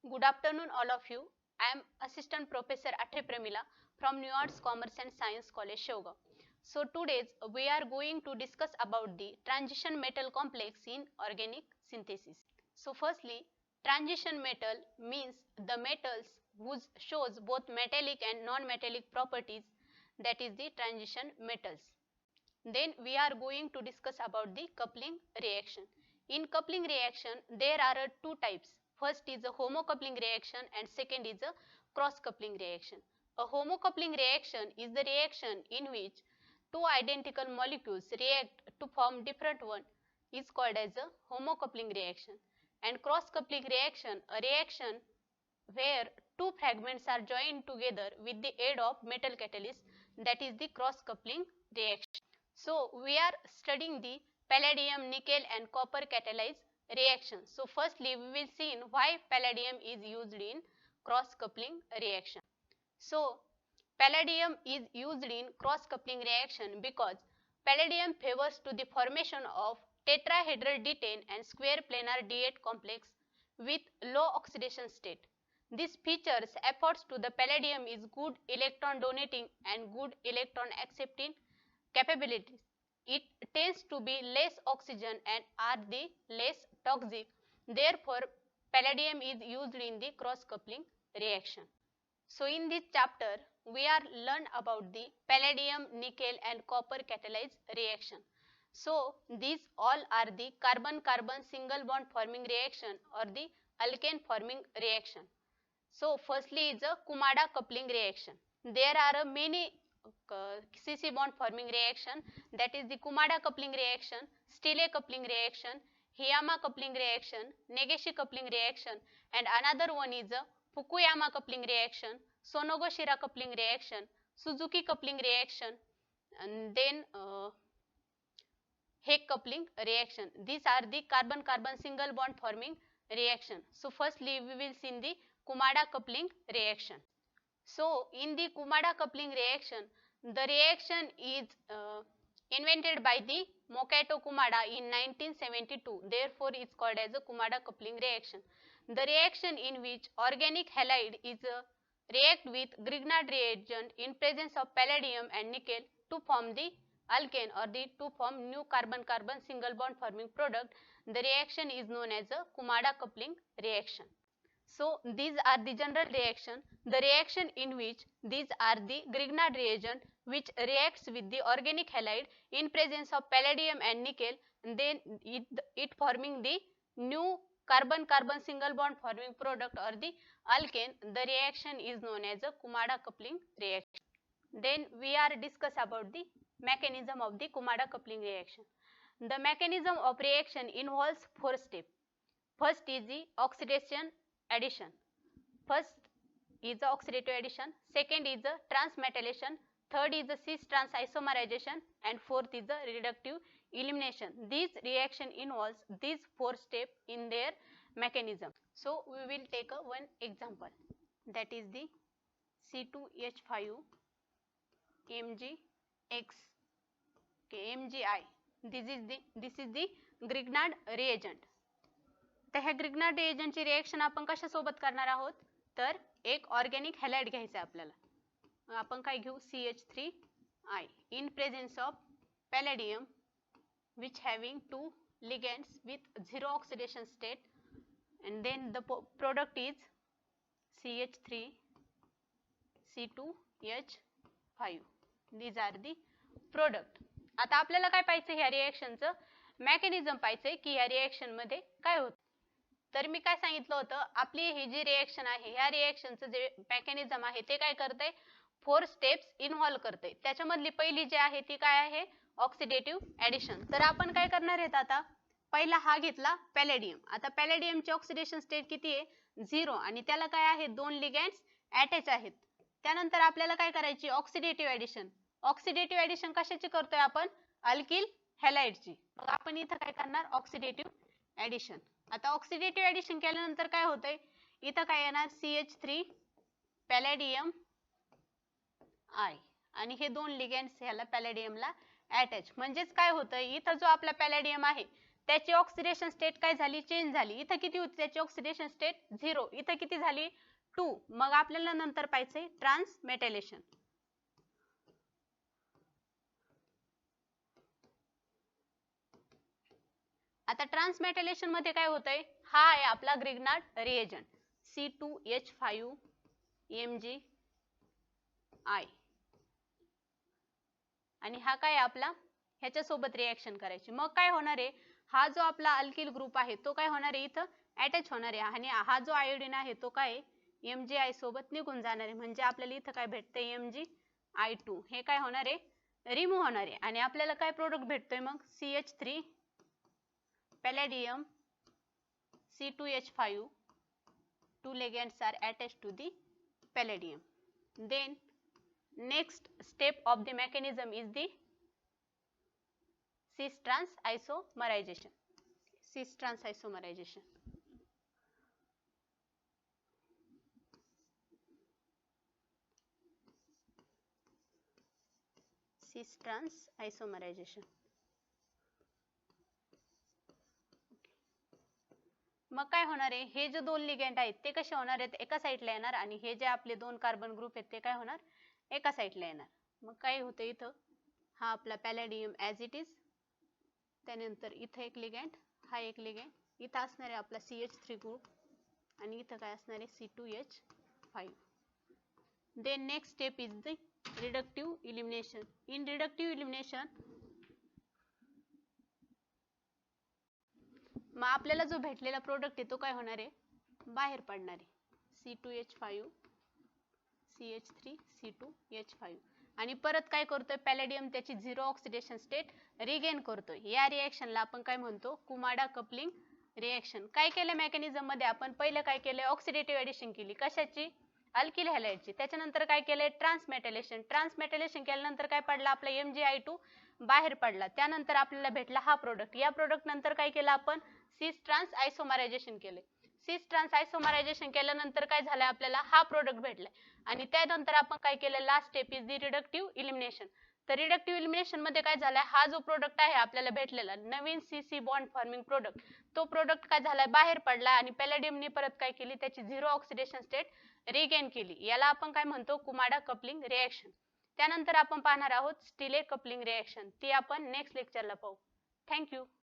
Good afternoon, all of you. I am Assistant Professor Atre Pramila from New Arts Commerce and Science College, Shogam. So today we are going to discuss about the transition metal complex in organic synthesis. So firstly, transition metal means the metals whose shows both metallic and non-metallic properties, that is the transition metals. Then we are going to discuss about the coupling reaction. In coupling reaction, there are two types. First is a homocoupling reaction and second is a cross-coupling reaction. A homocoupling reaction is the reaction in which two identical molecules react to form different one is called as a homocoupling reaction. And cross-coupling reaction, a reaction where two fragments are joined together with the aid of metal catalyst, that is the cross-coupling reaction. So we are studying the palladium, nickel and copper catalyzed reaction. So firstly we will see in why palladium is used in cross coupling reaction. So palladium is used in cross coupling reaction because palladium favors to the formation of tetrahedral D10 and square planar D8 complex with low oxidation state. This features efforts to the palladium is good electron donating and good electron accepting capabilities. It tends to be less oxygen and are the less toxic. Therefore, palladium is used in the cross coupling reaction. So in this chapter, we are learn about the palladium, nickel and copper catalyzed reaction. So these all are the carbon-carbon single bond forming reaction or the alkane forming reaction. So firstly is a Kumada coupling reaction. There are many CC bond forming reaction, that is the Kumada coupling reaction, Stille coupling reaction, Hiyama coupling reaction, Negishi coupling reaction, and another one is a Fukuyama coupling reaction, Sonogo-Shira coupling reaction, Suzuki coupling reaction, and then Hake coupling reaction. These are the carbon-carbon single bond forming reaction. So firstly we will see in the Kumada coupling reaction. So in the Kumada coupling reaction, the reaction is invented by the Mokato Kumada in 1972. Therefore it is called as a Kumada coupling reaction. The reaction in which organic halide is react with Grignard reagent in presence of palladium and nickel to form the alkane or to form new carbon-carbon single bond forming product. The reaction is known as a Kumada coupling reaction. So these are the general reaction. The reaction in which these are the Grignard reagent which reacts with the organic halide in presence of palladium and nickel, and then it forming the new carbon-carbon single bond forming product or the alkane. The reaction is known as a Kumada coupling reaction. Then we are discuss about the mechanism of the Kumada coupling reaction. The mechanism of reaction involves four steps. First is the oxidation addition. First is the oxidative addition, second is the transmetallation, third is the cis trans isomerization, and fourth is the reductive elimination. This reaction involves these four steps in their mechanism. So we will take one example, that is the C2H5 MgX, okay, MgI. This is the Grignard reagent. तर ह्या Grignard रिएजंटची reaction आपण कशासोबत करणार आहोत, तर एक organic halide घ्यायचा आपल्याला. आपण काय घेऊ, CH3I in presence of palladium which having two ligands with zero oxidation state, and then the product is CH3 C2H5. these are the product. आता आपल्याला काय पाहिजे, ह्या रिएक्शनचं मेकॅनिझम पाहिजे की ह्या रिएक्शन मध्ये काय होतं. तर मी काय सांगितलं होतं, आपली ही जी रिएक्शन आहे ह्या रिएक्शनचं जे मेकॅनिझम आहे ते काय करते, फोर स्टेप्स इन्व्हॉल्व करते. त्याच्यामधली पहिली जी आहे ती काय आहे, ऑक्सिडेटिव्ह ऍडिशन. तर आपण काय करणार आहेत, आता पहिला हा घेतला पॅलेडियम. आता पॅलेडियमची ऑक्सिडेशन स्टेट किती आहे, 0, आणि त्याला काय आहे, दोन लिगँड्स अटॅच आहेत. त्यानंतर आपल्याला काय करायची, ऑक्सिडेटिव्ह ऍडिशन. ऑक्सिडेटिव्ह ऍडिशन कशाची करतोय आपण, अल्किल हॅलाइडची. मग आपण इथं काय करणार, ऑक्सिडेटिव्ह ऍडिशन. आता ऑक्सिडेटिव्ह ऍडिशन केल्यानंतर काय होतंय, इथं काय येणार, CH3 पॅलेडियम I, आणि हे दोन लिगँड्स ह्याला पॅलेडियमला अटॅच. म्हणजेच काय होतं, इथं जो आपला पॅलेडियम आहे त्याची ऑक्सिडेशन स्टेट काय झाली, चेंज झाली. इथं किती होती त्याची ऑक्सिडेशन स्टेट, 0. इथं किती झाली, 2. मग आपल्याला नंतर पाहिजे ट्रान्समेटॅलेशन. आता ट्रान्समेटॅलेशन मध्ये काय होतंय, हा आहे आपला ग्रिग्नार्ड रिएजंट C2H5MgI आणि हा काय आपला ह्याच्या सोबत रिएक्शन करायची. मग काय होणार आहे, हा जो आपला अल्किल ग्रुप आहे तो काय होणार आहे, इथं अटॅच होणार आहे आणि हा जो आयोडीन आहे तो काय MgI सोबत निघून जाणार आहे. म्हणजे आपल्याला इथं काय भेटतंय, MgI2. हे काय होणार आहे, रिमूव्ह होणार आहे आणि आपल्याला काय प्रोडक्ट भेटतोय मग, CH3 palladium C2H5. 2 ligands are attached to the palladium. Then next step of the mechanism is the cis trans isomerization. Cis trans isomerization. Cis trans isomerization. मग काय होणार आहे, हे जे दोन लिगेंड आहेत ते कसे होणार आहेत, एका साईडला येणार आणि हे जे आपले दोन कार्बन ग्रुप आहेत ते काय होणार, एका साईडला येणार. मग काय होतं, इथं हा आपला पॅलेडियम ॲज इट इज, त्यानंतर इथं एक लिगेंड, हा एक लिगेंड, इथं असणार आहे आपला CH3 ग्रुप आणि इथं काय असणार आहे C2H5. Then next step is the reductive elimination. In reductive elimination मग आपल्याला जो भेटलेला प्रोडक्ट आहे तो काय होणार आहे, बाहेर पडणार आहे. C2H5 CH3 C2H5 आणि परत काय करतोय, पॅलेडियम त्याची 0 ऑक्सिडेशन स्टेट रिगेन करतोय. या रिएक्शनला आपण काय म्हणतो, कुमाडा कपलिंग रिएक्शन. काय केलं मेकॅनिझम मध्ये, आपण पहिलं काय केलं, ऑक्सिडेटिव्ह एडिशन केली, कशाची, अल्किल हॅलाइडची. त्याच्यानंतर काय केलंय, ट्रान्समेटॅलेशन. ट्रान्समेटॅलेशन केल्यानंतर काय पडला, आपला MgI2 बाहेर पडला. त्यानंतर आपल्याला भेटला हा प्रोडक्ट. या प्रोडक्ट नंतर काय केलं आपण, सिस ट्रान्स आयसोमरायझेशन केले. सिस ट्रान्स आयसोमरायझेशन केल्यानंतर काय झालं, आपल्याला हा प्रोडक्ट भेटलाय आणि त्यानंतर आपण काय केलं, last step is the reductive elimination. तर रिडक्टिव्ह इलिमिनेशन मध्ये काय झालंय, हा जो प्रोडक्ट आहे आपल्याला भेटलेला नवीन CC बॉन्ड फॉर्मिंग प्रोडक्ट, तो प्रोडक्ट काय झालाय, बाहेर पडला आणि पॅलेडियमने परत काय केली, त्याची 0 ऑक्सिडेशन स्टेट रिगेन केली. याला आपण काय म्हणतो, कुमाडा कपलिंग रिएक्शन. त्यानंतर आपण पाहणार आहोत स्टिले कपलिंग रिएक्शन. ती आपण नेक्स्ट लेक्चरला पाहू. थँक्यू.